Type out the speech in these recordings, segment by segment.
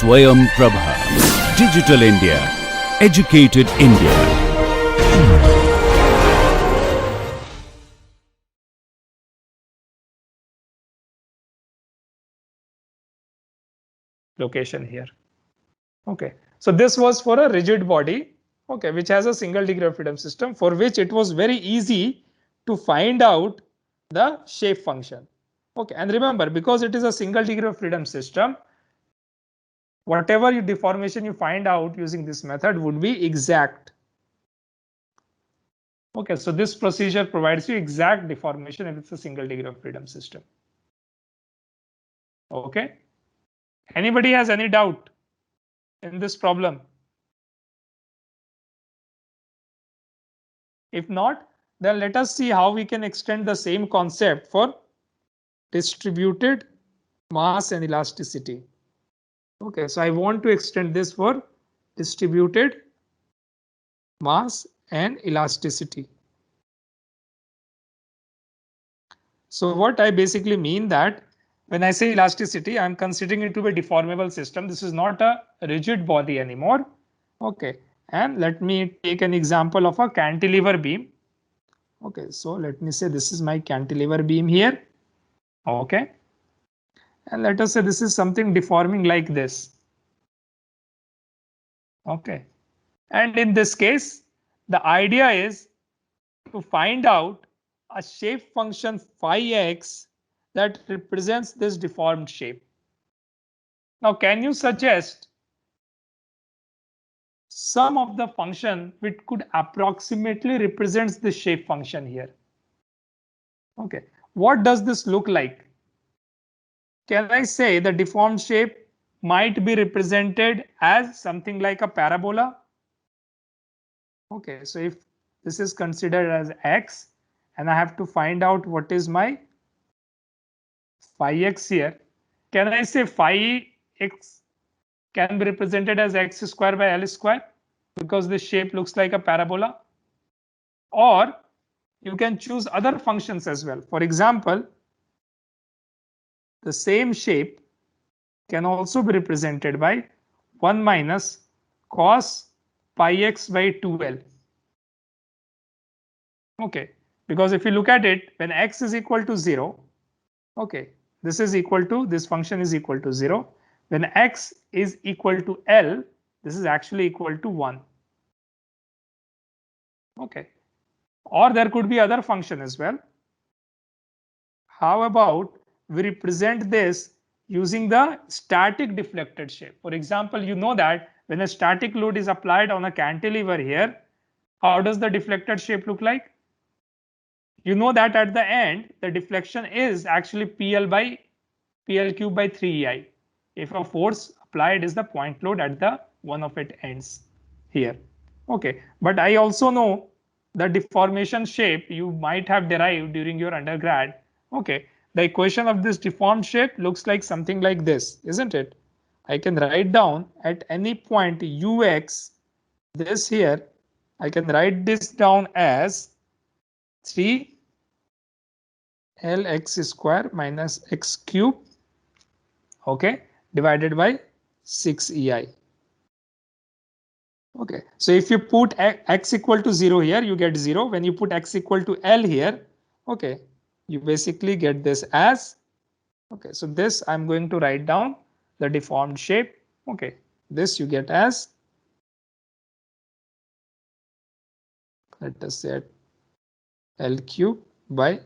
Swayam Prabha. Digital India. Educated India. Location here. Okay, so this was for a rigid body, okay, which has a single degree of freedom system, for which it was very easy to find out the shape function. Okay, and remember, because it is a single degree of freedom system, whatever deformation you find out using this method would be exact. Okay, so this procedure provides you exact deformation if it's a single degree of freedom system. Okay, anybody has any doubt in this problem? If not, then let us see how we can extend the same concept for distributed mass and elasticity. Okay, so I want to extend this for distributed mass and elasticity. So what I basically mean that when I say elasticity, I'm considering it to be a deformable system. This is not a rigid body anymore. Okay, and let me take an example of a cantilever beam. Okay, so let me say this is my cantilever beam here. Okay, and let us say this is something deforming like this. Okay, and in this case, the idea is to find out a shape function phi x that represents this deformed shape. Now, can you suggest some of the function which could approximately represents the shape function here? Okay, what does this look like? Can I say the deformed shape might be represented as something like a parabola? Okay, so if this is considered as x and I have to find out what is my phi x here, can I say phi x can be represented as x square by L square because this shape looks like a parabola? Or you can choose other functions as well. For example, the same shape can also be represented by 1 minus cos pi x by 2L. Okay, because if you look at it, when x is equal to 0, okay, this is equal to, this function is equal to 0. When x is equal to L, this is actually equal to 1. Okay, or there could be other function as well. How about we represent this using the static deflected shape? For example, you know that when a static load is applied on a cantilever here, how does the deflected shape look like? You know that at the end, the deflection is actually PL cube by 3EI. If a force applied is the point load at the one of its ends here. Okay, but I also know the deformation shape you might have derived during your undergrad. Okay, the equation of this deformed shape looks like something like this, isn't it? I can write down at any point ux, this here, I can write this down as 3 Lx square minus x cube, okay, divided by 6EI. Okay, so if you put x equal to 0 here, you get 0. When you put x equal to L here, okay, you basically get this as, okay, so this I'm going to write down the deformed shape. Okay, this you get as, let us say L cube by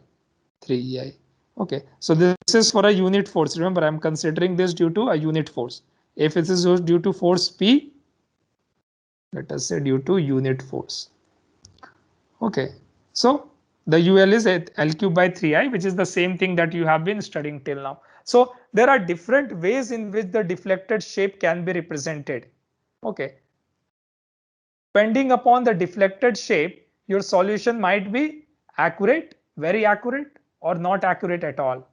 3EI. Okay, so this is for a unit force. Remember, I'm considering this due to a unit force. If it is due to force P, let us say due to unit force. Okay, so the UL is at L cube by 3I, which is the same thing that you have been studying till now. So there are different ways in which the deflected shape can be represented. Okay, depending upon the deflected shape, your solution might be accurate, very accurate, or not accurate at all.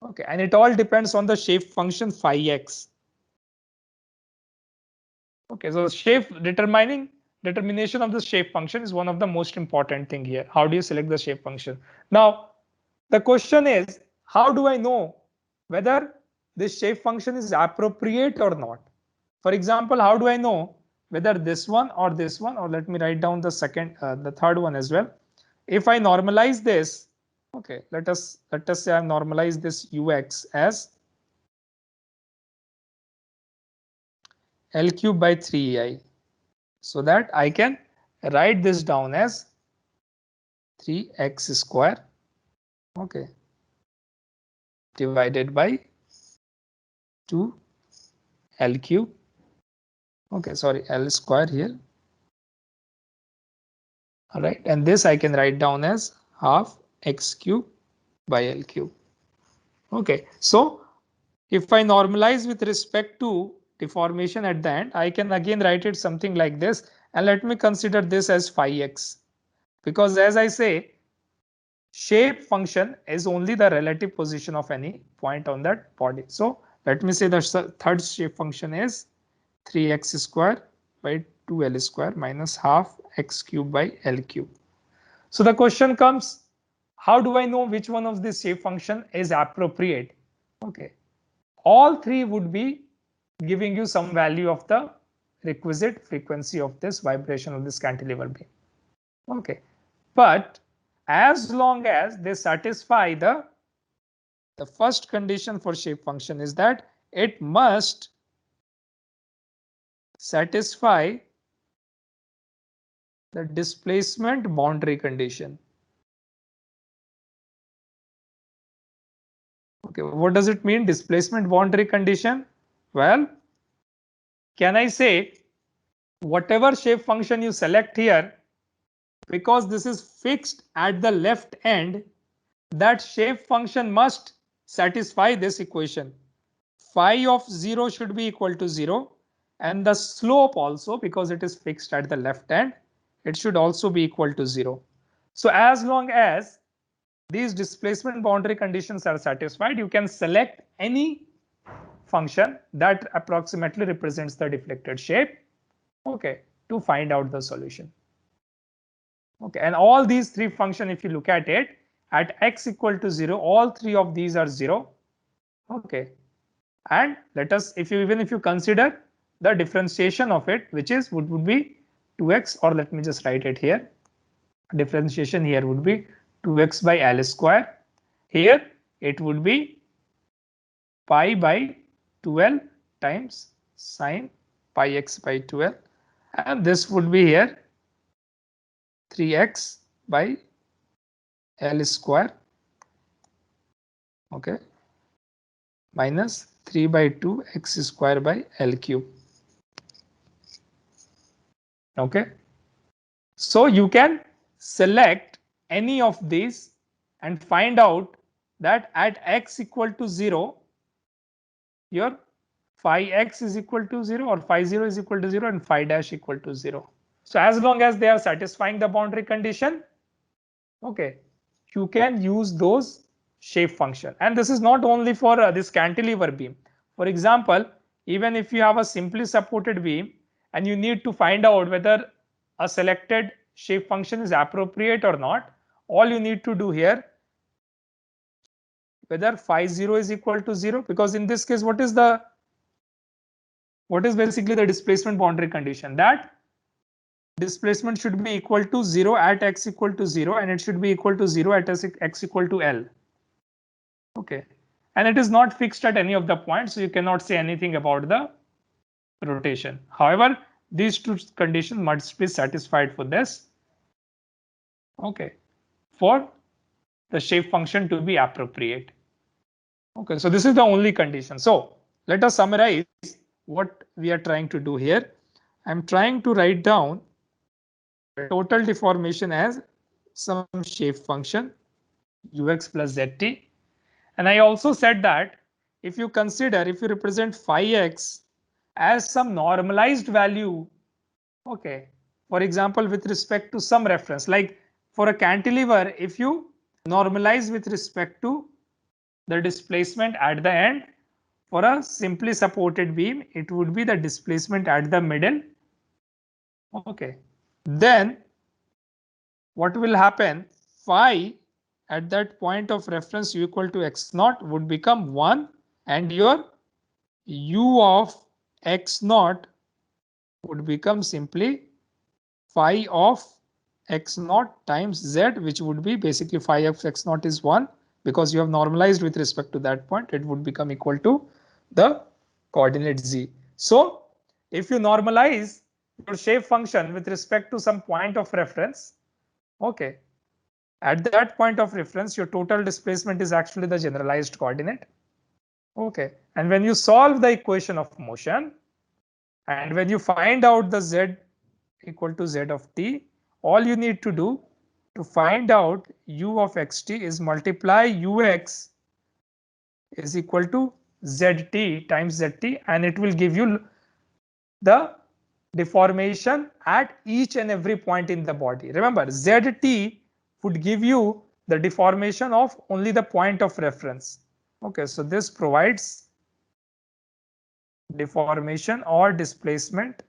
Okay, and it all depends on the shape function phi x. Okay, so determination of the shape function is one of the most important thing here. How do you select the shape function? Now, the question is, how do I know whether this shape function is appropriate or not. For example, how do I know whether this one, or let me write down the third one as well. If I normalize this, okay, let us say I normalize this ux as L cube by 3ei, so that I can write this down as 3x square, okay, divided by 2 L cube, okay, sorry, L square here. All right, and this I can write down as half x cube by L cube. Okay, so if I normalize with respect to deformation at the end, I can again write it something like this, and let me consider this as phi x, because as I say, shape function is only the relative position of any point on that body. So let me say the third shape function is 3x square by 2L square minus half x cube by L cube. So the question comes, how do I know which one of this shape function is appropriate? Okay, all three would be giving you some value of the requisite frequency of this vibration of this cantilever beam. Okay, but as long as they satisfy the first condition for shape function is that it must satisfy the displacement boundary condition. Okay, what does it mean, displacement boundary condition? Well, can I say whatever shape function you select here, because this is fixed at the left end, that shape function must satisfy this equation. Phi of 0 should be equal to 0, and the slope also, because it is fixed at the left end, it should also be equal to 0. So as long as these displacement boundary conditions are satisfied, you can select any function that approximately represents the deflected shape, okay, to find out the solution. Okay, and all these three functions, if you look at it, at x equal to 0, all three of these are 0. Okay, and let us, if you consider the differentiation of it, which is would be 2x, or let me just write it here. Differentiation here would be 2x by L square. Here it would be pi by 2L times sine pi x by 2L, and this would be here 3x by L square, okay, minus 3 by 2 x square by L cube. Okay, so you can select any of these and find out that at x equal to 0, your phi x is equal to 0, or phi 0 is equal to 0, and phi dash equal to 0. So as long as they are satisfying the boundary condition, okay, you can use those shape function. And this is not only for this cantilever beam. For example, even if you have a simply supported beam and you need to find out whether a selected shape function is appropriate or not, all you need to do here, whether phi 0 is equal to 0, because in this case, what is basically the displacement boundary condition? That displacement should be equal to 0 at x equal to 0, and it should be equal to 0 at x equal to L. Okay, and it is not fixed at any of the points, so you cannot say anything about the rotation. However, these two conditions must be satisfied for this. Okay, for the shape function to be appropriate. Okay, so this is the only condition. So let us summarize what we are trying to do here. I'm trying to write down total deformation as some shape function ux plus zt, and I also said that if you represent phi x as some normalized value, okay, for example with respect to some reference, like for a cantilever, if you normalize with respect to the displacement at the end, for a simply supported beam it would be the displacement at the middle. Okay, then what will happen, phi at that point of reference u equal to x naught would become 1, and your u of x naught would become simply phi of x naught times z, which would be basically phi of x naught is 1 because you have normalized with respect to that point. It would become equal to the coordinate z. So if you normalize your shape function with respect to some point of reference, okay, at that point of reference, your total displacement is actually the generalized coordinate. Okay, and when you solve the equation of motion, and when you find out the z equal to z of t, all you need to do to find out u of xt is multiply ux is equal to zt times zt, and it will give you the deformation at each and every point in the body. Remember, zt would give you the deformation of only the point of reference. Okay, so this provides deformation or displacement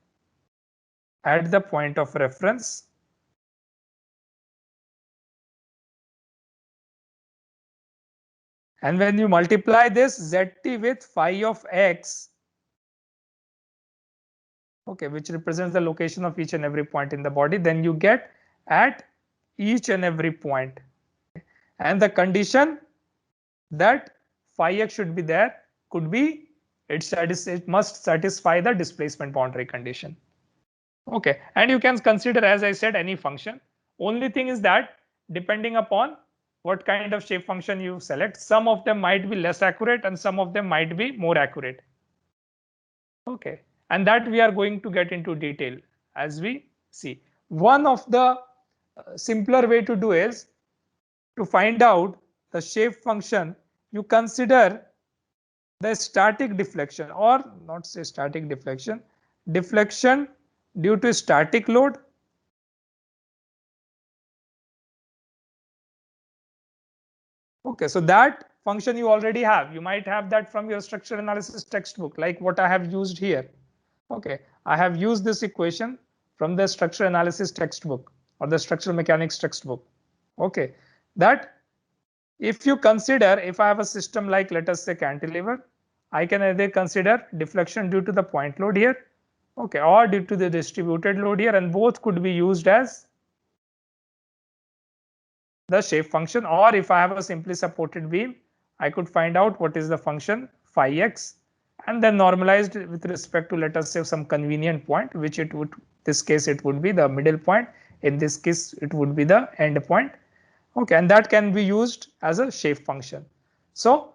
at the point of reference. And when you multiply this zt with phi of x, okay, which represents the location of each and every point in the body, then you get at each and every point. And the condition that phi x should be there could be it must satisfy the displacement boundary condition. Okay, and you can consider, as I said, any function. Only thing is that depending upon what kind of shape function you select, some of them might be less accurate and some of them might be more accurate. Okay, and that we are going to get into detail as we see. One of the simpler way to do is to find out the shape function. You consider the static deflection, or not say static deflection, deflection due to static load. Okay, so that function you already have. You might have that from your structural analysis textbook, like what I have used here. Okay, I have used this equation from the structural analysis textbook or the structural mechanics textbook. Okay, that if you consider, if I have a system like, let us say, cantilever, I can either consider deflection due to the point load here, okay, or due to the distributed load here, and both could be used as the shape function. Or if I have a simply supported beam, I could find out what is the function phi x and then normalized with respect to, let us say, some convenient point, which it would, this case it would be the middle point, in this case it would be the end point. Okay, and that can be used as a shape function. So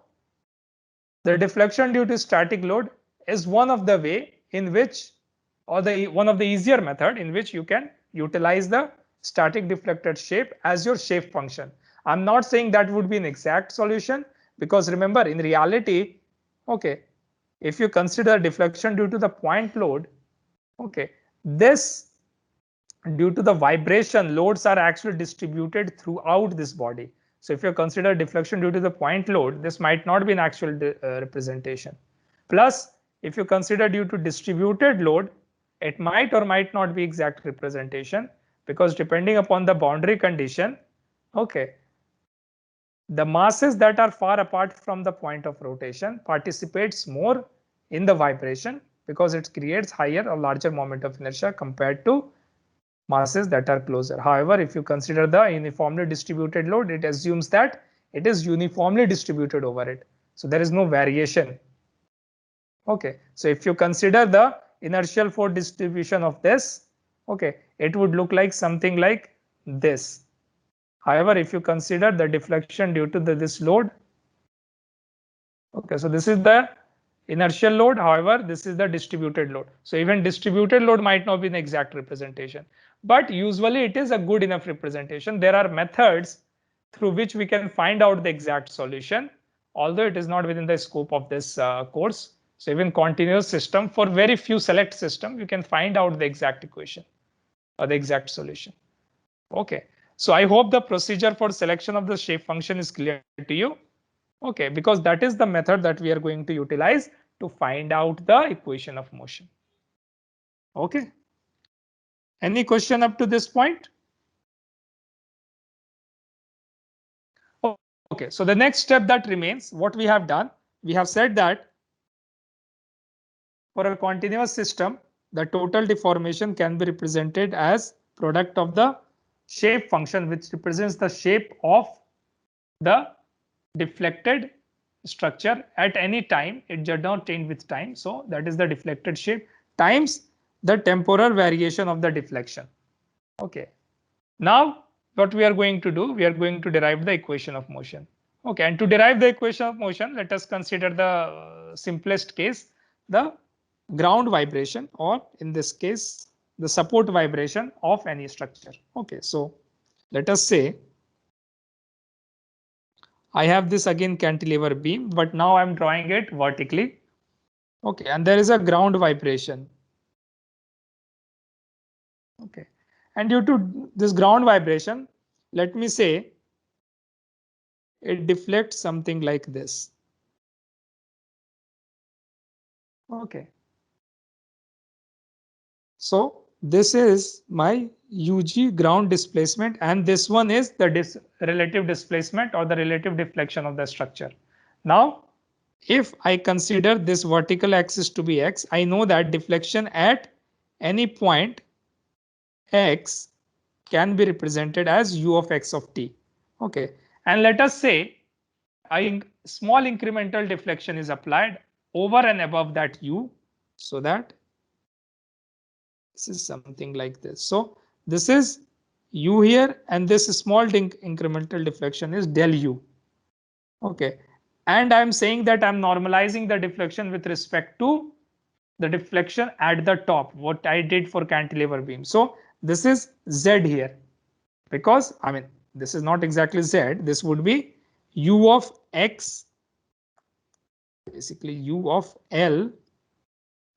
the deflection due to static load is one of the way in which, or the one of the easier method in which you can utilize the static deflected shape as your shape function. I'm not saying that would be an exact solution, because remember, in reality, okay, if you consider deflection due to the point load, okay, this due to the vibration, loads are actually distributed throughout this body. So if you consider deflection due to the point load, this might not be an actual representation. Plus, if you consider due to distributed load, it might or might not be exact representation, because depending upon the boundary condition, okay, the masses that are far apart from the point of rotation participates more in the vibration, because it creates higher or larger moment of inertia compared to masses that are closer. However, if you consider the uniformly distributed load, it assumes that it is uniformly distributed over it. So there is no variation. Okay, so if you consider the inertial force distribution of this, okay, it would look like something like this. However, if you consider the deflection due to this load, okay, so this is the inertial load. However, this is the distributed load. So even distributed load might not be an exact representation, but usually it is a good enough representation. There are methods through which we can find out the exact solution, although it is not within the scope of this course. So even continuous system, for very few select system, you can find out the exact equation or the exact solution. Okay, so I hope the procedure for selection of the shape function is clear to you. Okay, because that is the method that we are going to utilize to find out the equation of motion. Okay. Any question up to this point? Okay, so the next step that remains, what we have done, we have said that for a continuous system, the total deformation can be represented as product of the shape function, which represents the shape of the deflected structure at any time. It does not change with time. So that is the deflected shape times the temporal variation of the deflection. Okay. Now what we are going to do, we are going to derive the equation of motion. Okay. And to derive the equation of motion, let us consider the simplest case, the ground vibration, or in this case, the support vibration of any structure. Okay. So let us say I have this again cantilever beam, but now I'm drawing it vertically. Okay, and there is a ground vibration. Okay, and due to this ground vibration, let me say it deflects something like this. Okay, so this is my UG ground displacement, and this one is the relative displacement or the relative deflection of the structure. Now, if I consider this vertical axis to be x, I know that deflection at any point x can be represented as u of x of t. Okay, and let us say a small incremental deflection is applied over and above that u, so that this is something like this. So this is u here, and this small incremental deflection is del u. Okay, and I'm saying that I'm normalizing the deflection with respect to the deflection at the top, what I did for cantilever beam. So this is z here, because I mean this is not exactly z, this would be u of x, basically u of L,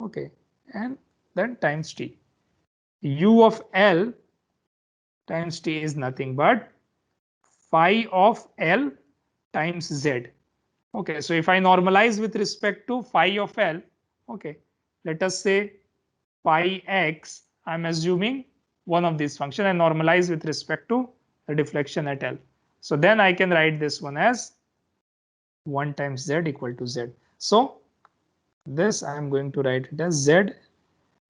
okay, and then times t. U of L times t is nothing but phi of L times z. Okay, so if I normalize with respect to phi of L, okay, let us say phi x, I'm assuming one of these functions, and normalize with respect to the deflection at L. So then I can write this one as 1 times z equal to z. So this I am going to write it as z,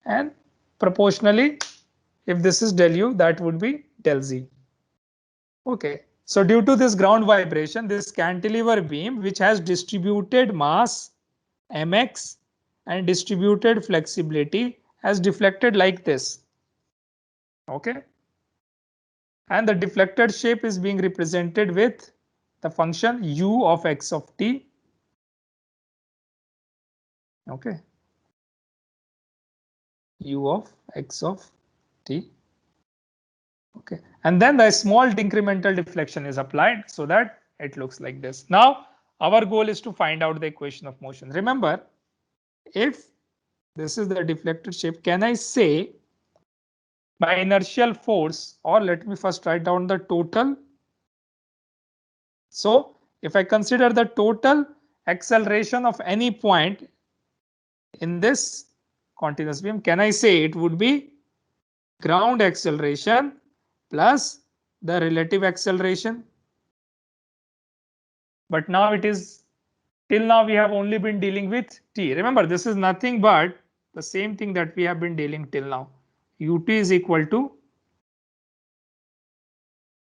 and proportionally, if this is del u, that would be del z. Okay, so due to this ground vibration, this cantilever beam, which has distributed mass mx and distributed flexibility, has deflected like this. Okay, and the deflected shape is being represented with the function u of x of t. Okay, u of x of t. Okay, and then the small incremental deflection is applied so that it looks like this. Now our goal is to find out the equation of motion. Remember, if this is the deflected shape, can I say by inertial force, or let me first write down the total. So if I consider the total acceleration of any point in this continuous beam, can I say it would be ground acceleration plus the relative acceleration? But now it is, till now we have only been dealing with t. Remember, this is nothing but the same thing that we have been dealing till now. Ut is equal to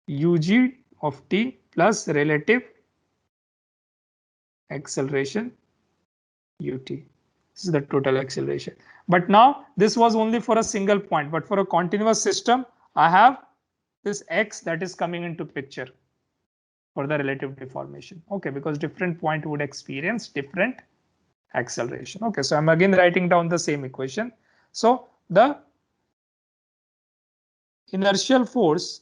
ug of t plus relative acceleration ut. This is the total acceleration. But now this was only for a single point, but for a continuous system, I have this x that is coming into picture for the relative deformation. Okay, because different point would experience different acceleration. Okay, so I'm again writing down the same equation. So the inertial force,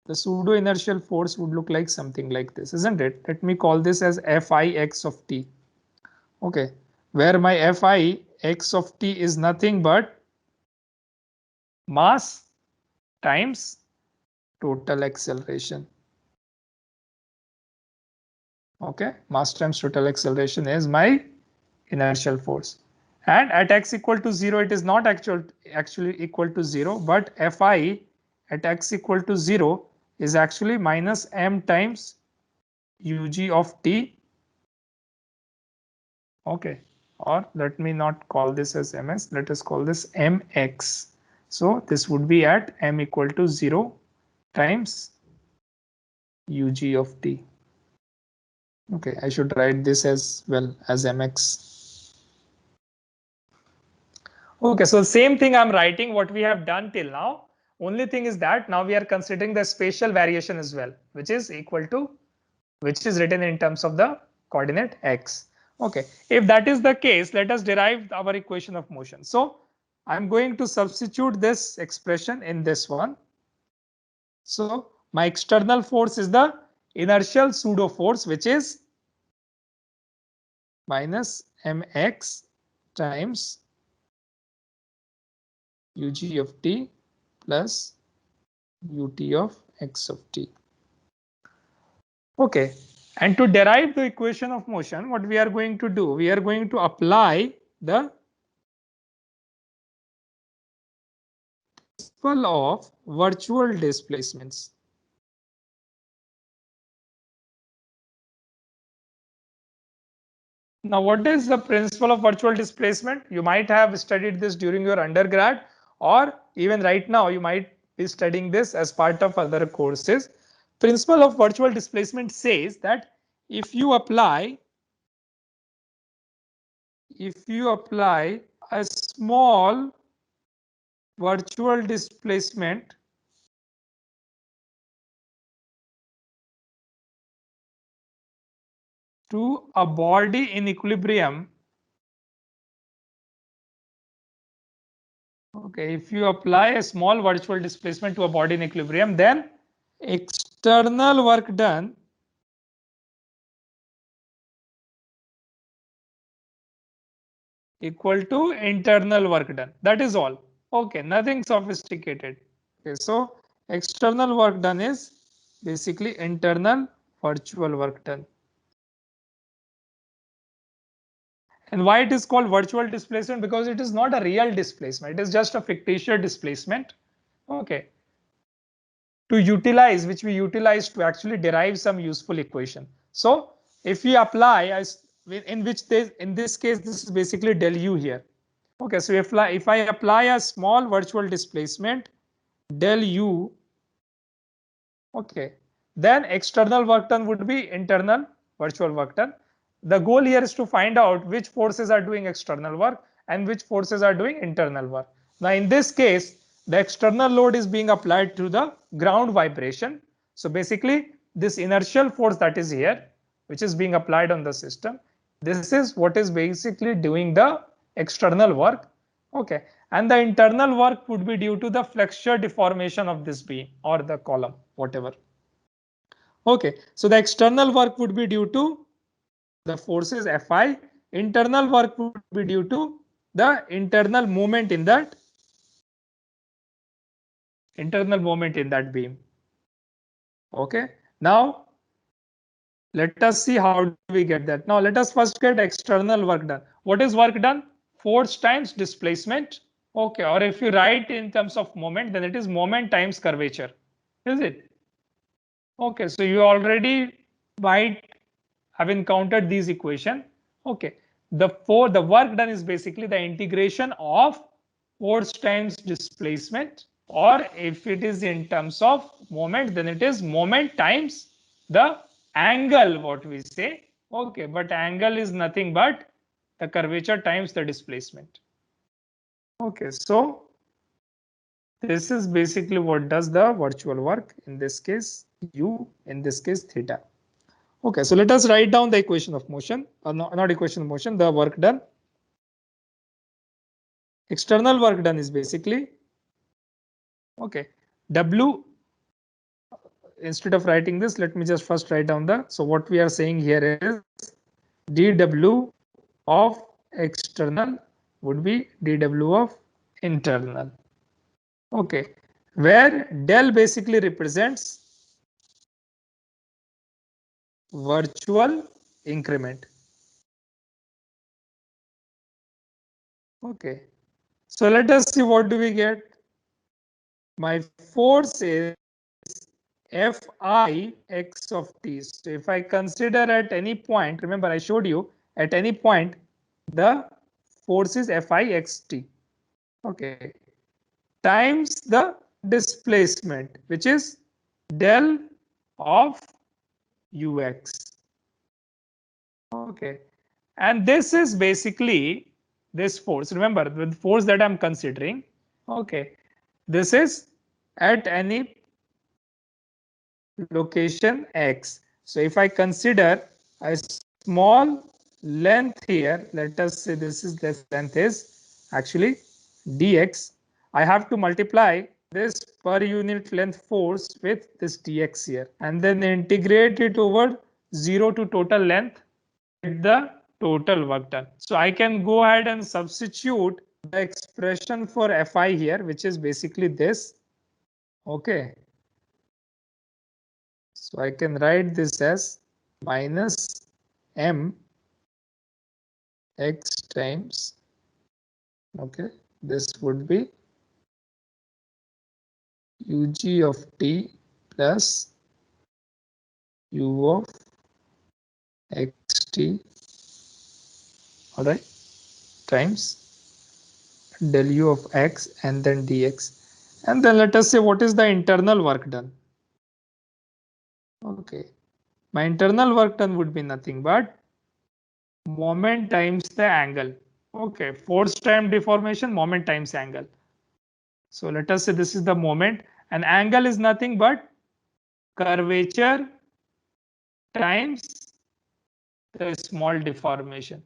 the pseudo inertial force would look like something like this, isn't it? Let me call this as Fi x of t. Okay, where my Fi x of t is nothing but mass times total acceleration. Okay, mass times total acceleration is my inertial force. And at x equal to 0, it is not actually equal to 0, but Fi at x equal to 0 is actually minus m times ug of t Okay, or let me not call this as ms, let us call this mx. So this would be at m equal to 0 times ug of t. Okay, I should write this as well as mx. Okay, so same thing I'm writing what we have done till now. Only thing is that now we are considering the spatial variation as well, which is equal to, which is written in terms of the coordinate x. Okay, if that is the case, let us derive our equation of motion. So I'm going to substitute this expression in this one. So my external force is the inertial pseudo force, which is minus mx times ug of t plus ut of x of t. Okay, and to derive the equation of motion, what we are going to do, we are going to apply the principle of virtual displacements. Now, what is the principle of virtual displacement? You might have studied this during your undergrad, or even right now you might be studying this as part of other courses. Principle of virtual displacement says that if you apply a small virtual displacement to a body in equilibrium. Okay, if you apply a small virtual displacement to a body in equilibrium, then external work done equal to internal work done. That is all. Okay, nothing sophisticated. Okay, so external work done is basically internal virtual work done. And why it is called virtual displacement? Because it is not a real displacement. It is just a fictitious displacement. Okay. To utilize, which we utilize to actually derive some useful equation. So if we apply, in which in this case, this is basically del u here. Okay, so if I apply a small virtual displacement del u, okay, then external work done would be internal virtual work done. The goal here is to find out which forces are doing external work and which forces are doing internal work. Now in this case, the external load is being applied to the ground vibration. So basically this inertial force that is here, which is being applied on the system, this is what is basically doing the external work. Okay, and the internal work would be due to the flexure deformation of this beam or the column, whatever. Okay, so the external work would be due to the forces Fi. Internal work would be due to the internal movement in that beam. Okay, now let us see how do we get that. Now let us first get external work done. What is work done? Force times displacement. Okay, or if you write in terms of moment, then it is moment times curvature. Is it? Okay, so you already might have encountered these equation. Okay, the work done is basically the integration of force times displacement, or if it is in terms of moment, then it is moment times the angle, what we say. Okay, but angle is nothing but the curvature times the displacement. Okay, so this is basically what does the virtual work, in this case u, in this case theta. Okay, so let us write down the equation of motion, not equation of motion, the work done. External work done is basically, okay, W. Instead of writing this, let me just first write down the, so what we are saying here is dW of external would be dW of internal. Okay, where del basically represents virtual increment. Okay, so let us see what do we get. My force is Fi x of t. So if I consider at any point, remember I showed you at any point the force is Fixt, okay, times the displacement, which is del of Ux. Okay, and this is basically this force. Remember, the force that I'm considering, okay, this is at any location X. So if I consider a small length here, let us say this length is actually dx. I have to multiply this per unit length force with this dx here and then integrate it over 0 to total length, the total work done. So I can go ahead and substitute the expression for Fi here, which is basically this. Okay. So I can write this as minus m x times, okay, this would be ug of t plus u of xt, all right, times del u of x and then dx. And then let us say what is the internal work done. Okay, my internal work done would be nothing but moment times the angle. Okay, force time deformation, moment times angle. So let us say this is the moment, and angle is nothing but curvature times the small deformation.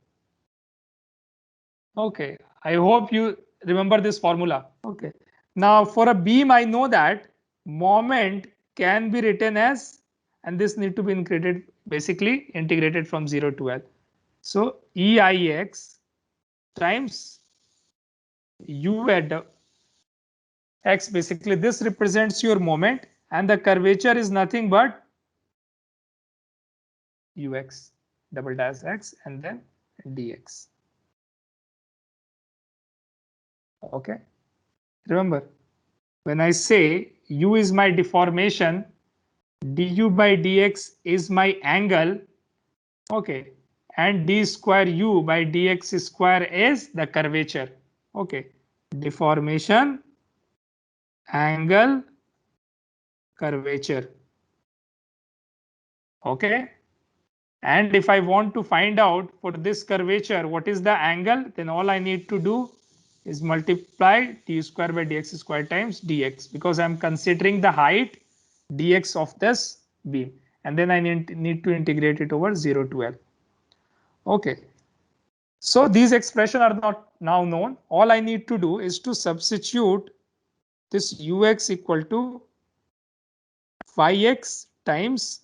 Okay, I hope you remember this formula. Okay, now for a beam, I know that moment can be written as, and this need to be integrated, basically integrated from 0 to L. So EIX times U at X, basically this represents your moment, and the curvature is nothing but Ux double dash X and then dx. Okay, remember, when I say u is my deformation, du by dx is my angle, okay, and d square u by dx square is the curvature. Okay, deformation, angle, curvature. Okay, and if I want to find out for this curvature what is the angle, then all I need to do is multiply d square by dx square times dx, because I'm considering the height dx of this beam, and then I need to integrate it over 0 to L. Okay, so these expressions are not now known. All I need to do is to substitute this ux equal to phi x times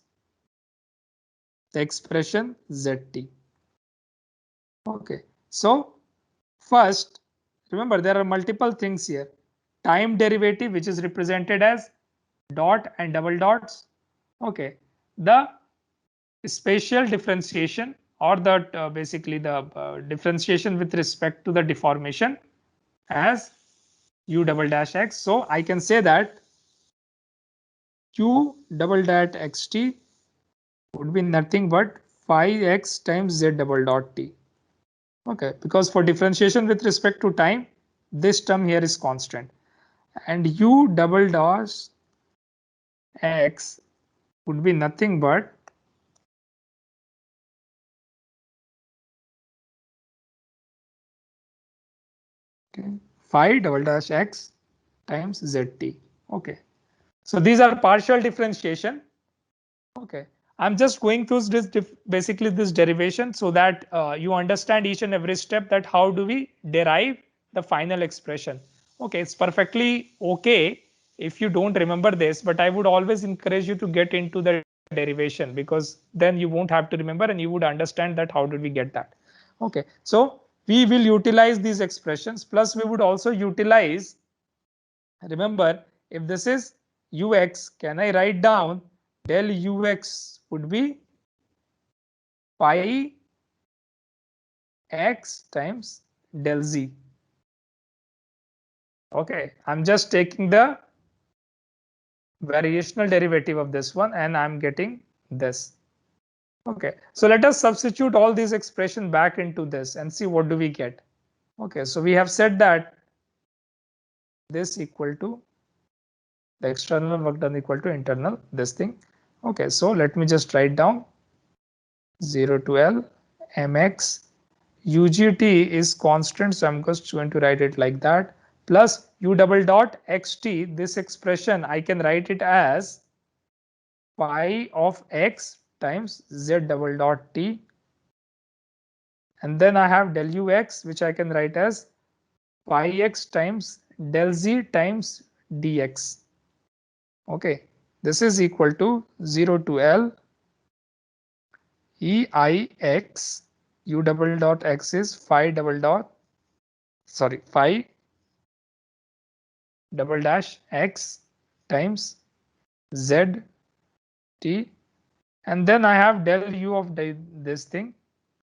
the expression zt. Okay, so first, remember there are multiple things here. Time derivative, which is represented as dot and double dots. Okay, the spatial differentiation, or the basically the differentiation with respect to the deformation as u double dash x. So I can say that u double dash xt would be nothing but phi x times z double dot t. Okay, because for differentiation with respect to time, this term here is constant, and u double dash x would be nothing but phi double dash x times zt. Okay, so these are partial differentiation. Okay, I'm just going through this basically this derivation so that you understand each and every step, that how do we derive the final expression. Okay, it's perfectly okay if you don't remember this, but I would always encourage you to get into the derivation, because then you won't have to remember and you would understand that how did we get that. Okay, so we will utilize these expressions, plus we would also utilize, remember, if this is ux, can I write down del ux would be pi x times del z. Okay, I'm just taking the variational derivative of this one and I'm getting this. Okay, so let us substitute all these expression back into this and see what do we get. Okay, so we have said that this equal to the external work done equal to internal this thing. Okay, so let me just write down 0 to L mx UGT is constant, so I'm just going to write it like that, plus u double dot xt. This expression I can write it as pi of x times z double dot t, and then I have del ux, which I can write as pi x times del z times dx. Okay, this is equal to 0 to L eix u double dot x is phi double dot, sorry, phi double dash x times z t, and then I have del u of this thing.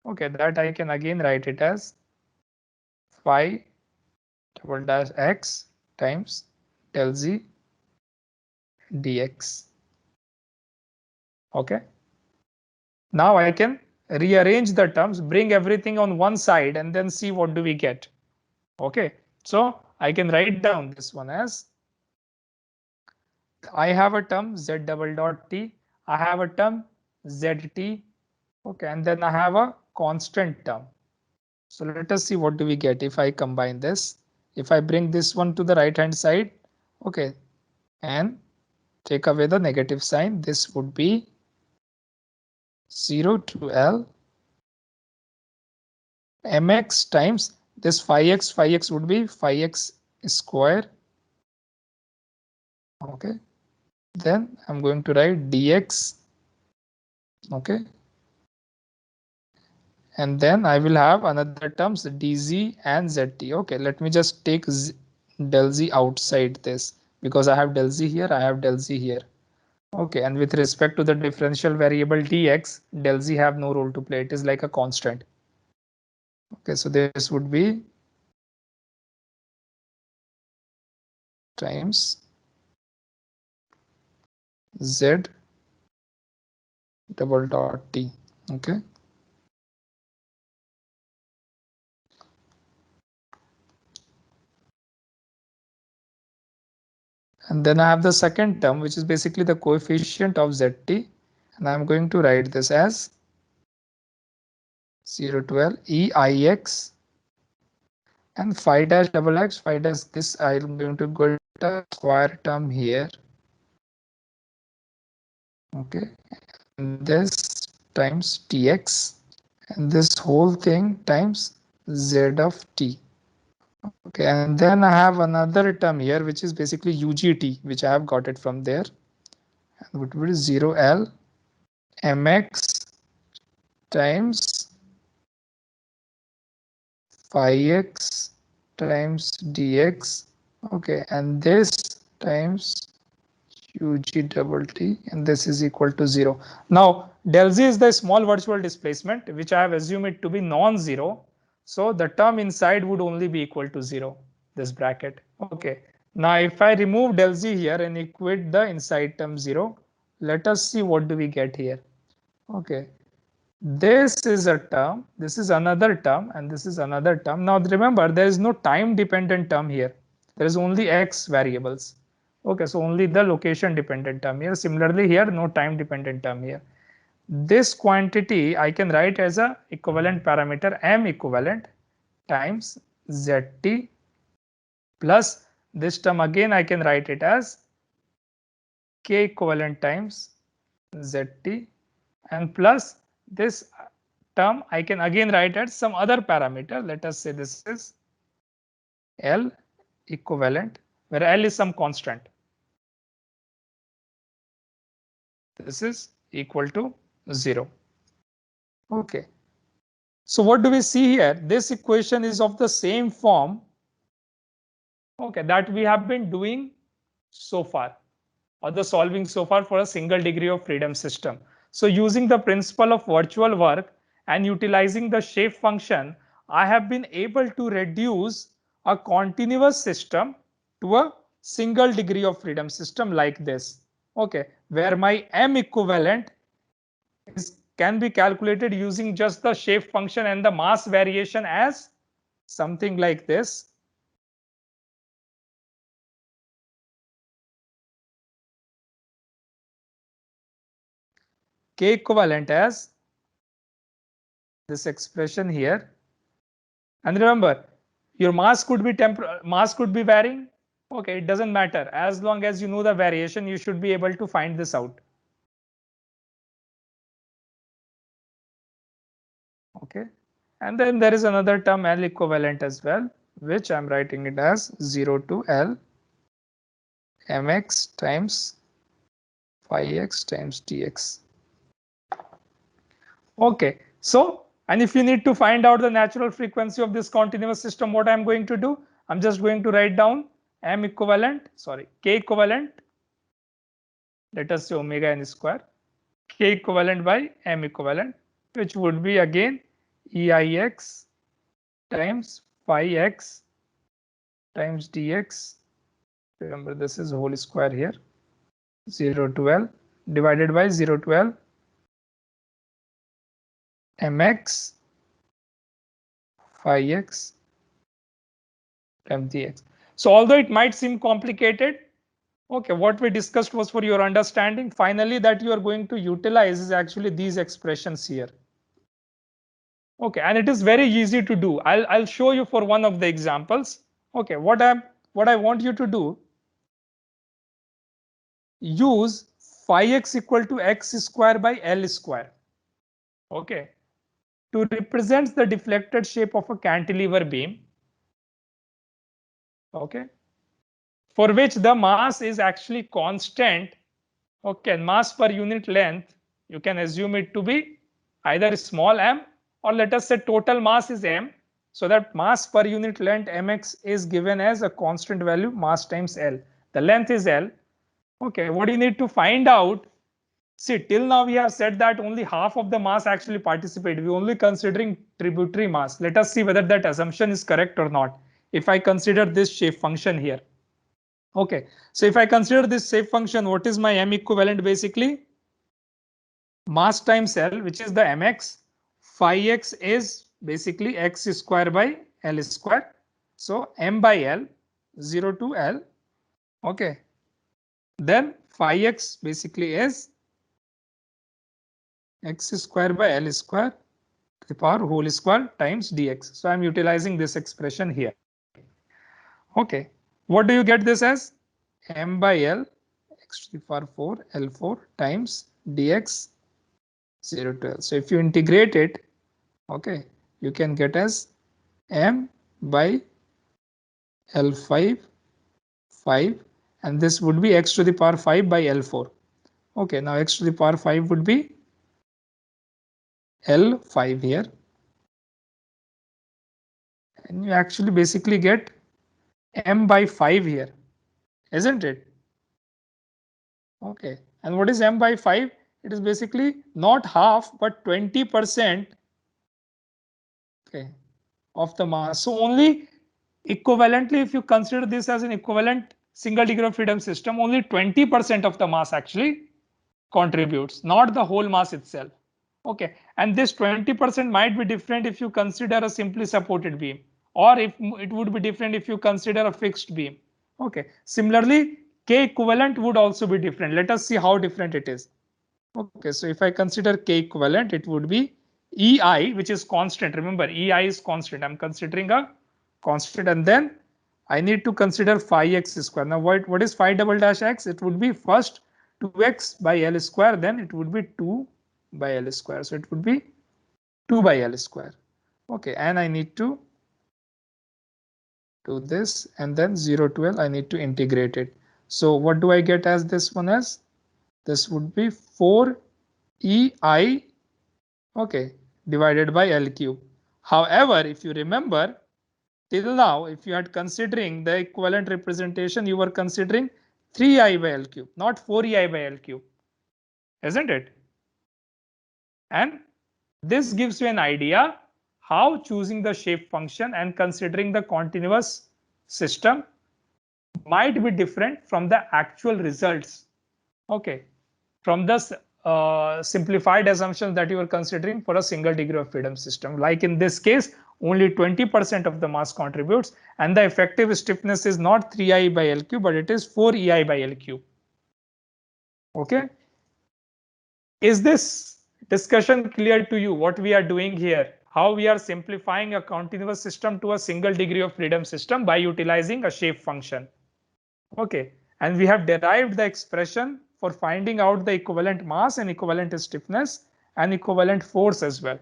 Okay, that I can again write it as phi double dash x times del z dx. Okay, now I can rearrange the terms, bring everything on one side, and then see what do we get. Okay, so I can write down this one as I have a term z double dot t, I have a term zt. Okay, and then I have a constant term. So let us see what do we get if I combine this. If I bring this one to the right hand side, okay, and take away the negative sign, this would be 0 to L mx times this phi x would be phi x square. Okay, then I'm going to write dx. Okay, and then I will have another terms dz and zt. Okay, let me just take del z outside this because I have del z here, I have del z here. Okay, and with respect to the differential variable dx, del z have no role to play. It is like a constant. Okay, so this would be times z double dot t. Okay, and then I have the second term, which is basically the coefficient of zt, and I'm going to write this as 0 to L eix and phi dash double x, phi dash this I'm going to go to square term here. Okay, and this times tx, and this whole thing times z of t. Okay, and then I have another term here, which is basically UGT, which I have got it from there, and it would be 0 L mx times phi x times dx. Okay, and this times UG double T, and this is equal to 0. Now, del Z is the small virtual displacement, which I have assumed it to be non-zero. So the term inside would only be equal to 0, this bracket. Okay. Now, if I remove del Z here and equate the inside term 0, let us see what do we get here. Okay. This is a term, this is another term, and this is another term. Now, remember, there is no time dependent term here. There is only x variables. Okay, so only the location dependent term here. Similarly, here no time dependent term here. This quantity I can write as a equivalent parameter m equivalent times zt plus this term again I can write it as k equivalent times zt, and plus this term I can again write as some other parameter. Let us say this is L equivalent, where L is some constant. This is equal to 0. Okay. So what do we see here? This equation is of the same form, okay, that we have been doing so far, or the solving so far for a single degree of freedom system. So using the principle of virtual work and utilizing the shape function, I have been able to reduce a continuous system to a single degree of freedom system like this. Okay, where my m equivalent is can be calculated using just the shape function and the mass variation as something like this. K equivalent as this expression here. And remember, your mass could be varying. Okay, it doesn't matter. As long as you know the variation, you should be able to find this out. Okay, and then there is another term L equivalent as well, which I'm writing it as 0 to L mx times phi x times dx. Okay, so and if you need to find out the natural frequency of this continuous system, what I'm going to do, I'm just going to write down K equivalent, let us say omega n square, K equivalent by M equivalent, which would be again EIX times phi x times dx. Remember, this is whole square here, 0 to L divided by 0 to L mx phi x times dx. So although it might seem complicated, okay, what we discussed was for your understanding. Finally, that you are going to utilize is actually these expressions here. Okay, and it is very easy to do. I'll show you for one of the examples. Okay, what I want you to do, use phi x equal to x square by L square. Okay, to represent the deflected shape of a cantilever beam. Okay, for which the mass is actually constant. Okay, mass per unit length, you can assume it to be either small m, or let us say total mass is m. So that mass per unit length mx is given as a constant value, mass times L. The length is L. Okay, what you need to find out, see, till now we have said that only half of the mass actually participated. We're only considering tributary mass. Let us see whether that assumption is correct or not. If I consider this shape function here. Okay, so if I consider this shape function, what is my M equivalent basically? Mass times L, which is the mx. Phi x is basically x square by L square. So m by L, 0 to L. Okay, then phi x basically is x square by L square to the power whole square times dx. So I'm utilizing this expression here. Okay, what do you get this as? M by L x to the power 4 L4 times dx 0 to L. So if you integrate it, okay, you can get as M by L5 5, and this would be x to the power 5 by L4. Okay, now x to the power 5 would be L5 here, and you actually basically get M by 5 here, isn't it? Okay, and what is M by 5? It is basically not half but 20%, okay, of the mass. So only equivalently, if you consider this as an equivalent single degree of freedom system, only 20% of the mass actually contributes, not the whole mass itself. Okay, and this 20% might be different if you consider a simply supported beam, or if it would be different if you consider a fixed beam. Okay, similarly, K equivalent would also be different. Let us see how different it is. Okay, so if I consider K equivalent, it would be EI, which is constant. Remember, EI is constant. I'm considering a constant, and then I need to consider phi x square. Now, what is phi double dash x? It would be first 2x by L square, then it would be 2 by L square. So it would be 2 by L square. Okay, and I need to do this, and then 0 to L, I need to integrate it. So what do I get as this one as? This would be 4 EI, okay, divided by L cube. However, if you remember, till now, if you had considering the equivalent representation, you were considering 3I by L cube, not 4EI by L cube, isn't it? And this gives you an idea how choosing the shape function and considering the continuous system might be different from the actual results. Okay, from the simplified assumptions that you are considering for a single degree of freedom system. Like in this case, only 20% of the mass contributes, and the effective stiffness is not 3I by LQ, but it is 4EI by LQ. Okay. Is this discussion clear to you what we are doing here? How we are simplifying a continuous system to a single degree of freedom system by utilizing a shape function. Okay, and we have derived the expression for finding out the equivalent mass and equivalent stiffness and equivalent force as well.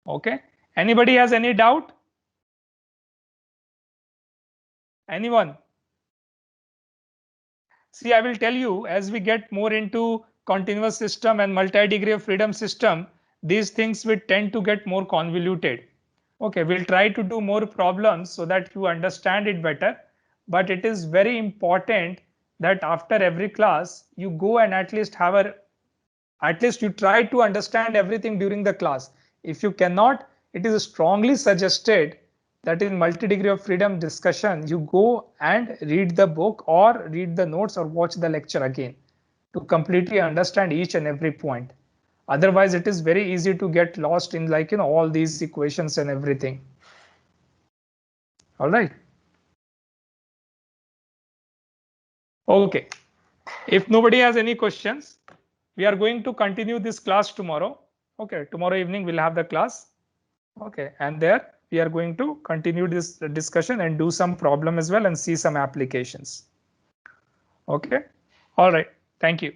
Okay, anybody has any doubt? Anyone? See, I will tell you, as we get more into continuous system and multi-degree of freedom system, these things will tend to get more convoluted. Okay, we'll try to do more problems so that you understand it better. But it is very important that after every class, you go and at least you try to understand everything during the class. If you cannot, it is strongly suggested that in multi-degree of freedom discussion, you go and read the book or read the notes or watch the lecture again to completely understand each and every point. Otherwise, it is very easy to get lost in all these equations and everything. All right. Okay. If nobody has any questions, we are going to continue this class tomorrow. Okay. Tomorrow evening, we'll have the class. Okay. And there we are going to continue this discussion and do some problem as well and see some applications. Okay. All right. Thank you.